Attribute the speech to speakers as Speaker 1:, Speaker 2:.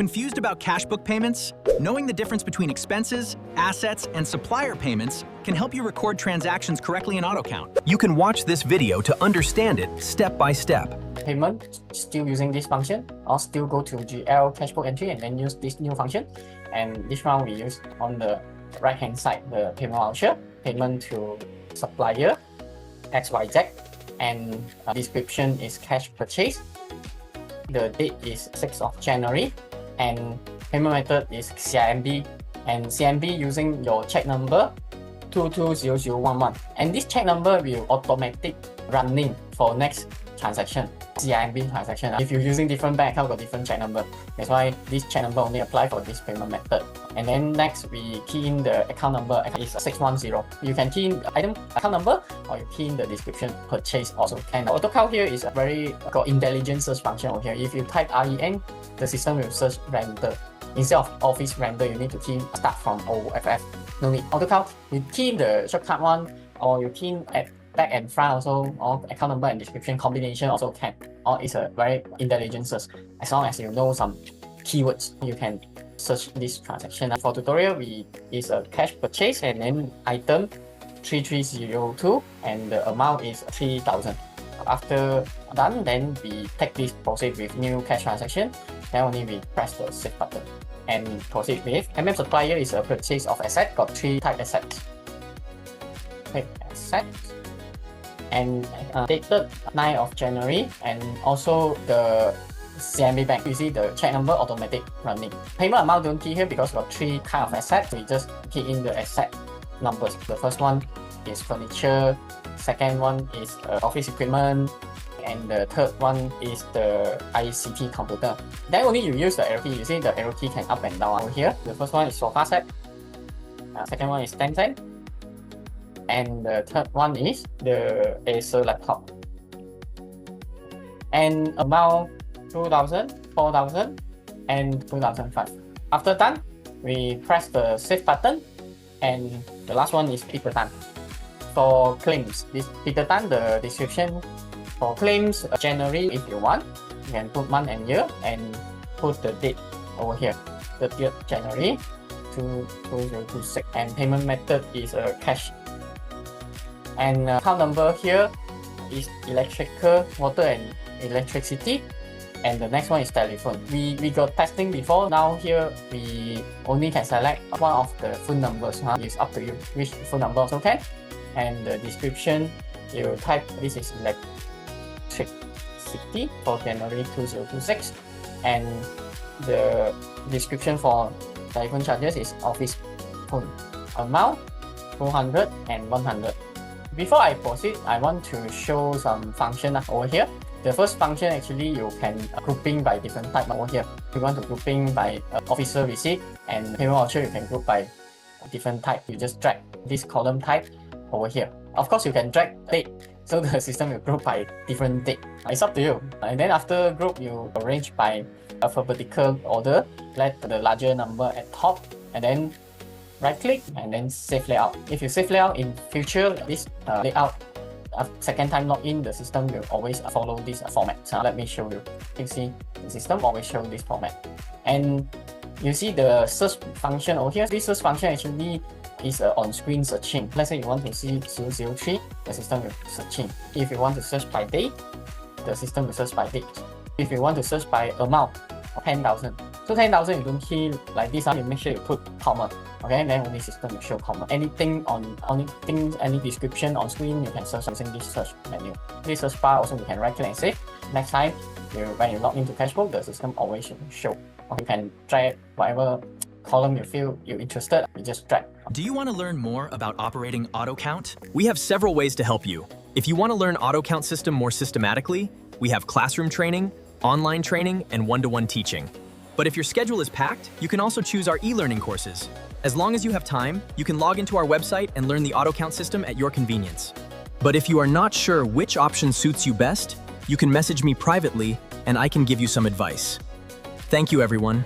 Speaker 1: Confused about cash book payments? Knowing the difference between expenses, assets, and supplier payments can help you record transactions correctly in AutoCount. You can watch this video to understand it step by step.
Speaker 2: Payment, still using this function, or still go to GL cash book entry and then use this new function. And this one we use on the right hand side, the payment voucher, payment to supplier, XYZ, and description is cash purchase. The date is 6th of January, and payment method is CIMB, and CIMB using your check number 220011, and this check number will automatic running for next transaction, CIMB transaction. If you're using different bank account, got different check number. That's why this check number only apply for this payment method. And then next we key in the account number is 610. You can key in item account number, or you key in the description purchase also can. AutoCount here is a very got intelligent search function over here. If you type REN, the system will search renter. Instead of office renter, you need to key start from OFF. No need. AutoCount, you key in the shortcut one, or you key in at back and front also, or account number and description combination also can. Or it's a very intelligent search. As long as you know some keywords, you can search this transaction. For tutorial, we is a cash purchase and then item 3302 and the amount is 3000. After done, then we take this proceed with new cash transaction. Then only we press the save button and proceed with supplier is a purchase of asset. Got 3 type assets. Click assets and dated 9th of January, and also the CIMB bank. You see the check number automatic running. Payment amount don't key here because got 3 kind of assets. We just key in the asset numbers. The first one is furniture, second one is office equipment, and the third one is the ICT computer. Then only you use the arrow key. You see the arrow key can up and down over here. The first one is sofa set, second one is 10 cent, and the third one is the Acer laptop. And amount 2000, 4000, and 2005. After done, we press the save button, and the last one is Peter Tan. For claims, this Peter Tan, the description for claims January, if you want, you can put month and year and put the date over here, 30th January 2026, and payment method is cash. And account number here is electrical, water and electricity, and the next one is telephone. We got testing before. Now here we only can select one of the phone numbers. It's up to you which phone number also can. And the description, you type this is electricity for January 2026, and the description for telephone charges is office phone. Amount 200 and 100. Before I proceed, I want to show some function over here. The first function, actually you can grouping by different type over here. If you want to grouping by officer receipt and payment voucher, you can group by different type. You just drag this column type over here. Of course, you can drag date, so the system will group by different date. It's up to you. And then after group, you arrange by alphabetical order. Let the larger number at top, and then right click and then save layout. If you save layout in future, this layout second time login, the system will always follow this format. So let me show you. You see the system always show this format, and you see the search function over here. This search function actually is on-screen searching. Let's say you want to see 003, the system will searching. If you want to search by date, the system will search by date. If you want to search by amount, 10,000. So 10,000 you don't key like this, you make sure you put comma. Okay, then only system will show comma. Anything any description on screen, you can search using this search menu. This search bar also you can right click and save. Next time, when you log into Cash Book, the system always should show. Or you can drag whatever column you feel you're interested, you just drag.
Speaker 1: Do you want to learn more about operating AutoCount? We have several ways to help you. If you want to learn AutoCount system more systematically, we have classroom training, online training, and one-to-one teaching. But if your schedule is packed, you can also choose our e-learning courses. As long as you have time, you can log into our website and learn the AutoCount system at your convenience. But if you are not sure which option suits you best, you can message me privately and I can give you some advice. Thank you, everyone.